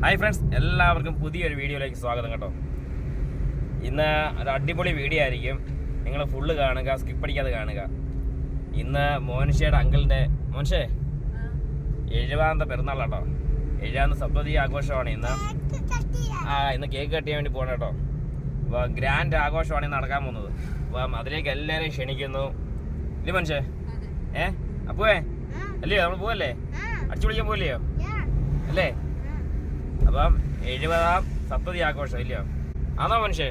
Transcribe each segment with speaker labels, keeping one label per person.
Speaker 1: Hi friends, എല്ലാവർക്കും പുതിയൊരു വീഡിയോയിലേക്ക് സ്വാഗതം കേട്ടോ. ഇന്ന് ഒരു അടിപൊളി വീഡിയോ ആയിരിക്കും. നിങ്ങൾ ഫുള്ള് കാണുക, സ്കിപ്പ് അടിക്കാതെ കാണുക. ഇന്ന് മോനിഷയുടെ അങ്കിളിൻ്റെ 70ാമത്തെ പിറന്നാളാട്ടോ. 70ാമത്തെ സപ്തതി ആഘോഷമാണ് ഇന്ന്. ഇന്ന് കേക്ക് കട്ടിയാൻ വേണ്ടി പോകണം കേട്ടോ. അപ്പോൾ ഗ്രാൻഡ് ആഘോഷമാണ് ഇന്ന് നടക്കാൻ പോകുന്നത്. അപ്പം അതിലേക്ക് എല്ലാവരെയും ക്ഷണിക്കുന്നു. ഇല്ലേ മനുഷ്യ? അപ്പോവേ അല്ലയോ, നമ്മൾ പോവല്ലേ? അടിച്ചു വിളിക്കാൻ പോവില്ലയോ അല്ലേ? അപ്പം 70ാം സപ്തതി ആഘോഷം ഇല്ലയോ? ആണോ മനുഷ്യ?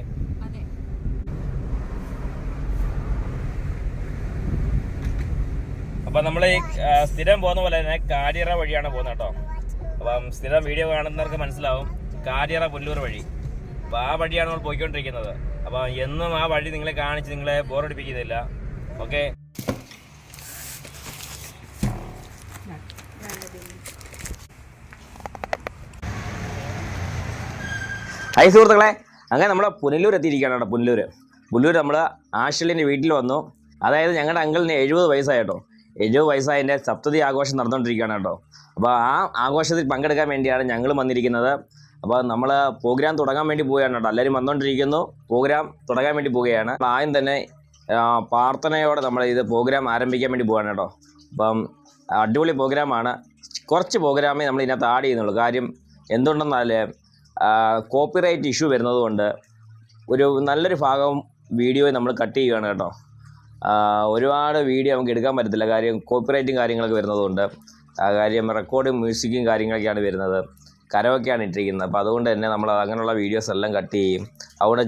Speaker 1: അപ്പം നമ്മൾ ഈ സ്ഥിരം പോകുന്ന പോലെ തന്നെ കാരിയറ വഴിയാണ് പോകുന്നത് കേട്ടോ. അപ്പം സ്ഥിരം വീഡിയോ കാണുന്നവർക്ക് മനസ്സിലാവും, കാരിയറ പുല്ലൂർ വഴി. അപ്പം ആ വഴിയാണ് നമ്മൾ പോയിക്കൊണ്ടിരിക്കുന്നത്. അപ്പം എന്നും ആ വഴി നിങ്ങളെ കാണിച്ച് നിങ്ങളെ ബോറടിപ്പിക്കുന്നില്ല. ഓക്കെ, ഹായ് സുഹൃത്തുക്കളെ, അങ്ങനെ നമ്മൾ പുനലൂർ എത്തിയിരിക്കുകയാണ് കേട്ടോ. പുനലൂർ നമ്മൾ ആശ്വലിൻ്റെ വീട്ടിൽ വന്നു. അതായത് ഞങ്ങളുടെ അങ്കിളിന് 70 വയസ്സായി കേട്ടോ. 70 വയസ്സായതിൻ്റെ സപ്തതി ആഘോഷം നടന്നുകൊണ്ടിരിക്കുകയാണ് കേട്ടോ. അപ്പോൾ ആ ആഘോഷത്തിൽ പങ്കെടുക്കാൻ വേണ്ടിയാണ് ഞങ്ങൾ വന്നിരിക്കുന്നത്. അപ്പോൾ നമ്മൾ പ്രോഗ്രാം തുടങ്ങാൻ വേണ്ടി പോവുകയാണ് കേട്ടോ. എല്ലാവരും വന്നുകൊണ്ടിരിക്കുന്നു, പ്രോഗ്രാം തുടങ്ങാൻ വേണ്ടി പോവുകയാണ്. ആദ്യം തന്നെ പ്രാർത്ഥനയോടെ നമ്മൾ ഇത് പ്രോഗ്രാം ആരംഭിക്കാൻ വേണ്ടി പോവുകയാണ് കേട്ടോ. അപ്പം അടിപൊളി പ്രോഗ്രാമാണ്. കുറച്ച് പ്രോഗ്രാമേ നമ്മൾ ഇതിനകത്ത് ആഡ് ചെയ്യുന്നുള്ളൂ. കാര്യം എന്തുകൊണ്ടെന്നാൽ കോപ്പിറൈറ്റ് ഇഷ്യൂ വരുന്നതുകൊണ്ട് ഒരു നല്ലൊരു ഭാഗം വീഡിയോ നമ്മൾ കട്ട് ചെയ്യുകയാണ് കേട്ടോ. ഒരുപാട് വീഡിയോ നമുക്ക് എടുക്കാൻ പറ്റത്തില്ല, കാര്യം കോപ്പിറൈറ്റും കാര്യങ്ങളൊക്കെ വരുന്നതുകൊണ്ട്. കാര്യം റെക്കോർഡും മ്യൂസിക്കും കാര്യങ്ങളൊക്കെയാണ് വരുന്നത്, കരമൊക്കെയാണ് ഇട്ടിരിക്കുന്നത്. അപ്പോൾ അതുകൊണ്ട് തന്നെ നമ്മൾ അങ്ങനെയുള്ള വീഡിയോസ് എല്ലാം കട്ട് ചെയ്യും. അവിടെ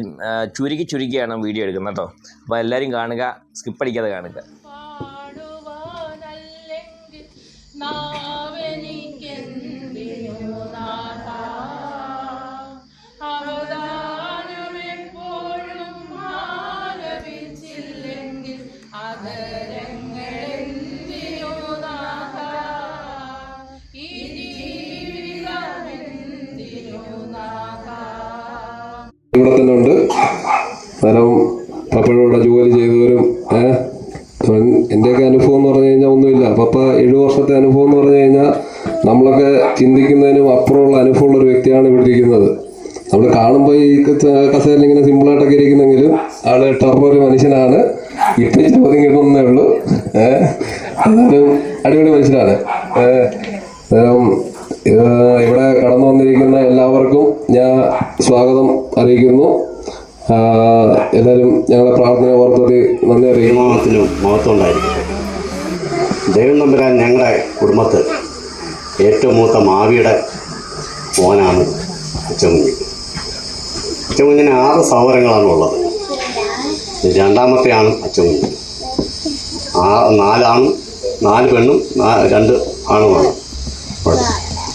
Speaker 1: ചുരുക്കിയാണ് വീഡിയോ എടുക്കുന്നത് കേട്ടോ. അപ്പോൾ എല്ലാവരും കാണുക, സ്കിപ്പ് അടിക്കാതെ കാണുക.
Speaker 2: ഇവിടെ തന്നെ ഉണ്ട്. കാരണം പപ്പയുടെ ജോലി ചെയ്തവരും എൻ്റെയൊക്കെ അനുഭവം എന്ന് പറഞ്ഞു കഴിഞ്ഞാൽ ഒന്നുമില്ല. പപ്പ 7 വർഷത്തെ അനുഭവം എന്ന് പറഞ്ഞു കഴിഞ്ഞാൽ നമ്മളൊക്കെ ചിന്തിക്കുന്നതിനും അപ്പുറമുള്ള അനുഭവമുള്ള ഒരു വ്യക്തിയാണ് ഇവിടെ ഇരിക്കുന്നത്. നമ്മൾ കാണുമ്പോൾ ഈ കസേരയിൽ ഇങ്ങനെ സിമ്പിളായിട്ടൊക്കെ ഇരിക്കുന്നെങ്കിലും ആള് ടർബൊരു മനുഷ്യനാണ്. ഇപ്പം ചോദ്യം കിട്ടുന്നേ ഉള്ളൂ. എന്നാലും അടിപൊളി മനുഷ്യനാണ്. ഇവിടെ കടന്നു വന്നിരിക്കുന്ന എല്ലാവർക്കും ഞാൻ സ്വാഗതം അറിയിക്കുന്നു. എല്ലാവരും ഞങ്ങളെ പ്രാർത്ഥന ഓർത്തത് നന്ദി അറിയിക്കുന്നു.
Speaker 3: മഹത്വം ഉണ്ടായിരിക്കും. ദൈവം തമ്പുരാൻ ഞങ്ങളുടെ കുടുംബത്തിൽ ഏറ്റവും മൂത്ത മാവിയുടെ മോനാണ് അച്ചകുഞ്ഞ്. അച്ചകുഞ്ഞിന് 6 സഹോദരങ്ങളാണ് ഉള്ളത്. രണ്ടാമത്തെയാണ് അച്ചകുഞ്ഞ്. 4 ആണും 4 പെണ്ണും 2 ആണുമാണ്.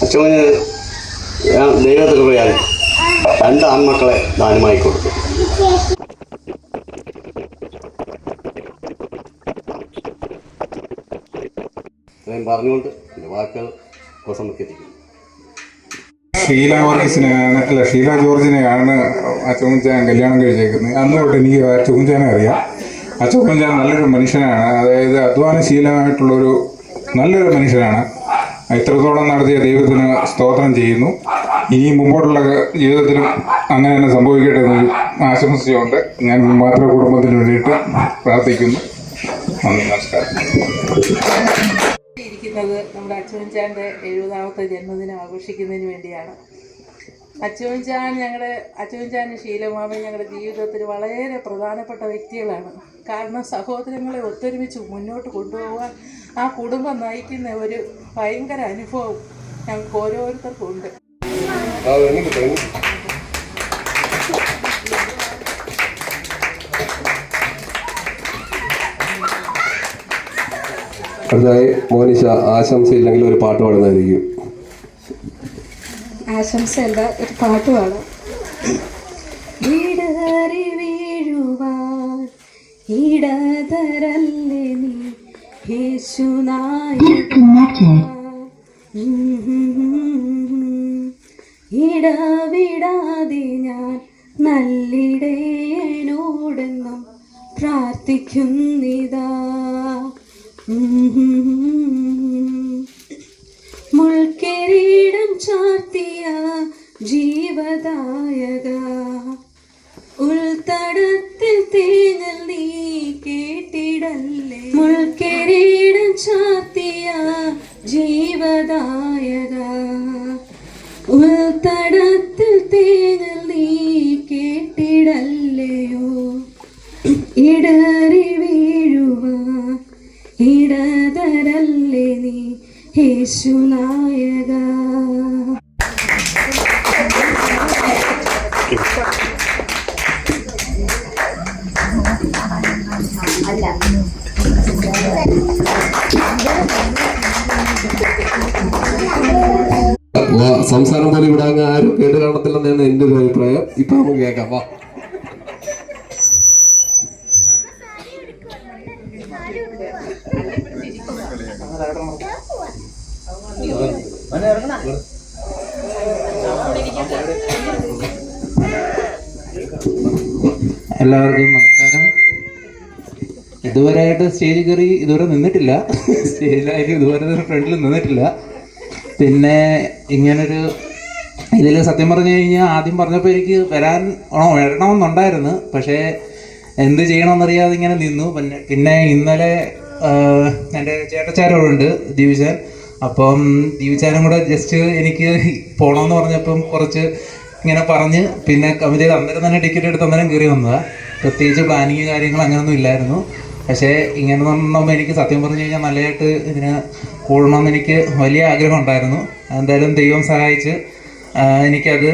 Speaker 3: അച്ചകുഞ്ഞ് ദൈവത്തിൽ പോയാൽ 2 ആൺമക്കളെ ദാനമായി കൊടുത്തു. ഇത്രയും പറഞ്ഞുകൊണ്ട് എൻ്റെ വാക്കുകൾ ഉപസംഹരിക്കുന്നു.
Speaker 4: ഷീല ജോർജിനെയാണ് അച്ചകുഞ്ഞാൻ കല്യാണം കഴിച്ചേക്കുന്നത്. അന്ന് തൊട്ട് എനിക്ക് അച്ചകുഞ്ഞാനെ അറിയാം. അച്ചകുഞ്ഞാൻ നല്ലൊരു മനുഷ്യനാണ്. അതായത് അധ്വാനശീലമായിട്ടുള്ളൊരു നല്ലൊരു മനുഷ്യനാണ്. ഇത്രത്തോളം നടത്തിയ ദൈവത്തിന് സ്തോത്രം ചെയ്യുന്നു. ഇനി മുമ്പോട്ടുള്ള ജീവിതത്തിലും അങ്ങനെ തന്നെ സംഭവിക്കട്ടെ എന്നൊരു ആശംസിച്ചുകൊണ്ട് ഞാൻ മാത്രം കുടുംബത്തിന് വേണ്ടിയിട്ട് പ്രാർത്ഥിക്കുന്നു. നന്ദി, നമസ്കാരം.
Speaker 5: ഇരിക്കുന്നത് നമ്മുടെ അച്ചകുഞ്ഞാൻ്റെ 70ാമത്തെ ജന്മദിനം ആഘോഷിക്കുന്നതിന് വേണ്ടിയാണ്. അച്ചകുഞ്ഞാനും ശീലമാമയും ഞങ്ങളുടെ ജീവിതത്തിൽ വളരെ പ്രധാനപ്പെട്ട വ്യക്തികളാണ്. കാരണം സഹോദരങ്ങളെ ഒത്തൊരുമിച്ച് മുന്നോട്ട് കൊണ്ടുപോകാൻ ആ കുടുംബം നയിക്കുന്ന ഒരു ഭയങ്കര അനുഭവം ഞങ്ങൾക്ക് ഓരോരുത്തർക്കും ഉണ്ട്.
Speaker 2: അടുത്തതായി മോനിഷ ആശംസയില്ലെങ്കിൽ ഒരു പാട്ട് പാടുന്നതായിരിക്കും.
Speaker 5: ആശംസയല്ല, ഒരു പാട്ട് പാടാം. ഇടറി വീഴുവാൻ ഇടതരല്ലേ നീ യേശുനായകൻ. ഇടവിടാതെ ഞാൻ നല്ലിടയനോടെന്നും പ്രാർത്ഥിക്കുന്നിതാ. മുൾക്കിരീടം ചാർത്തിയ
Speaker 2: സംസാരം പോലെ ഇവിടെ അങ്ങ് ആരും കേട്ട് കാണത്തില്ലെന്നാണ് എൻ്റെ ഒരു അഭിപ്രായം. ഇപ്പൊ നമുക്ക് കേൾക്കാം. വാ.
Speaker 6: എല്ലാവർക്കും നമസ്കാരം. ഇതുവരെയായിട്ട് സ്റ്റേജിൽ കയറി ഇതുവരെ നിന്നിട്ടില്ല. സ്റ്റേജിലായാലും ഇതുവരെ ഫ്രണ്ടിൽ നിന്നിട്ടില്ല. പിന്നെ ഇങ്ങനൊരു ഇതിൽ സത്യം പറഞ്ഞു കഴിഞ്ഞാൽ ആദ്യം പറഞ്ഞപ്പോൾ എനിക്ക് വരണമെന്നുണ്ടായിരുന്നു. പക്ഷേ എന്ത് ചെയ്യണമെന്നറിയാതെ ഇങ്ങനെ നിന്നു. പിന്നെ ഇന്നലെ എൻ്റെ ചേട്ടച്ചാരോടുണ്ട് ദീപിച്ചാൻ. അപ്പം ദീപിച്ചാനും കൂടെ ജസ്റ്റ് എനിക്ക് പോകണമെന്ന് പറഞ്ഞപ്പം കുറച്ച് ഇങ്ങനെ പറഞ്ഞ് പിന്നെ കമ്മിറ്റി അന്നേരം തന്നെ ടിക്കറ്റ് എടുത്ത് അന്നേരം കയറി വന്നതാണ്. പ്രത്യേകിച്ച് പ്ലാനിങ് കാര്യങ്ങൾ അങ്ങനെയൊന്നും ഇല്ലായിരുന്നു. പക്ഷേ ഇങ്ങനെ വന്നപ്പോൾ എനിക്ക് സത്യം പറഞ്ഞു കഴിഞ്ഞാൽ നല്ലതായിട്ട് ഇതിന് കൂടണമെന്ന് എനിക്ക് വലിയ ആഗ്രഹം ഉണ്ടായിരുന്നു. എന്തായാലും ദൈവം സഹായിച്ച് എനിക്കത്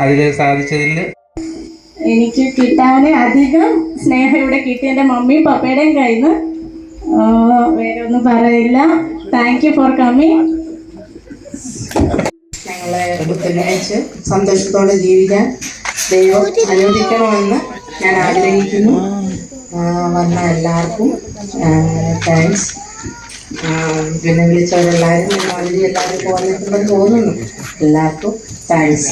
Speaker 6: അതിൽ സാധിച്ചതിൽ
Speaker 7: എനിക്ക് കിട്ടാനെ അധികം സ്നേഹം ഇവിടെ കിട്ടി എൻ്റെ മമ്മിയും പപ്പയുടെയും കയ്യിൽ നിന്ന്. വേറെ ഒന്നും പറയില്ല. Thank you for coming.
Speaker 8: ഞങ്ങളെ ഒത്തൊരുമിച്ച് സന്തോഷത്തോടെ ജീവിക്കാൻ ദൈവം അനുവദിക്കണമെന്ന് ഞാൻ ആഗ്രഹിക്കുന്നു. വന്ന എല്ലാവർക്കും താങ്ക്സ്. പിന്നെ വിളിച്ചവരെല്ലാവരും മാതിരി എല്ലാവരും വന്നിട്ടുണ്ടെന്ന് തോന്നുന്നു. എല്ലാവർക്കും താങ്ക്സ്.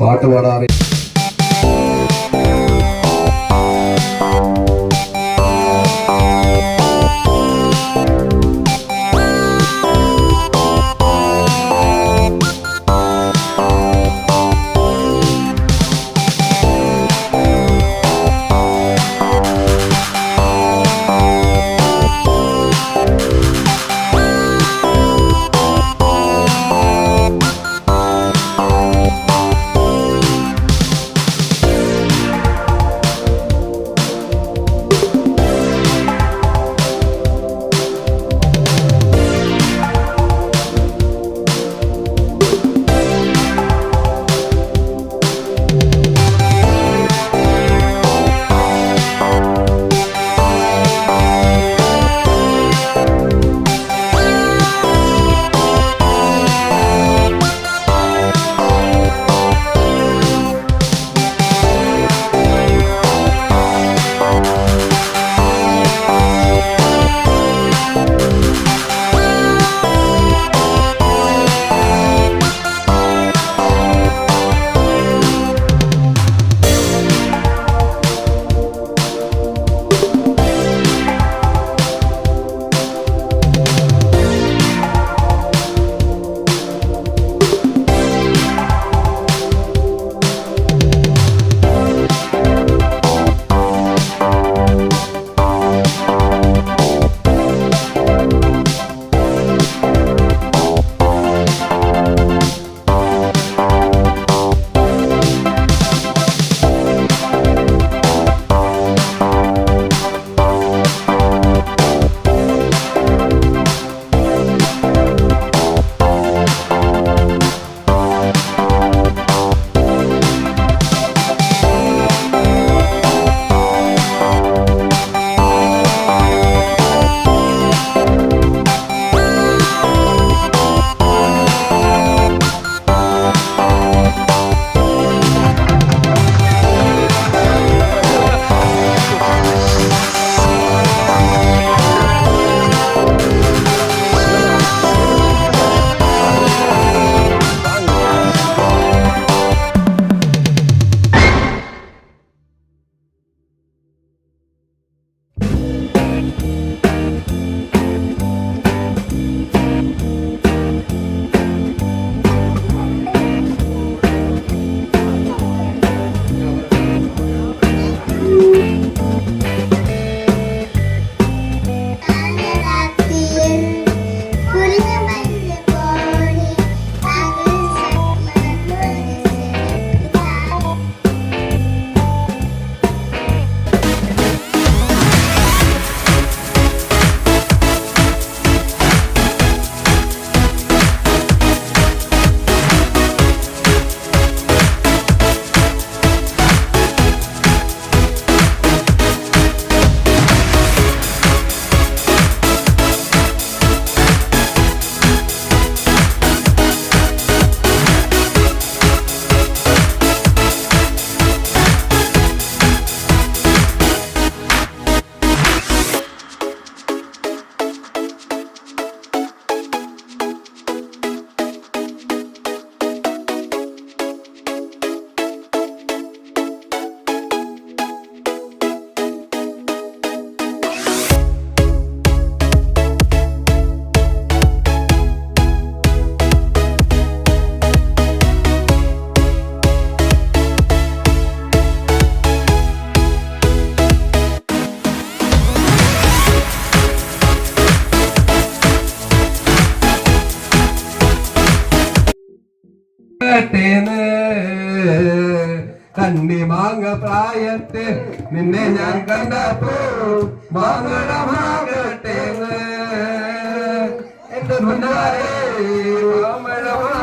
Speaker 2: പാട്ട് പാടാറി മാങ്ങ പ്രായത്തിൽ നിന്നെ ഞാൻ കണ്ടപ്പോ മാങ്ങടമാകട്ടെ എന്റെ മുന്നാരെ മാമഴമാ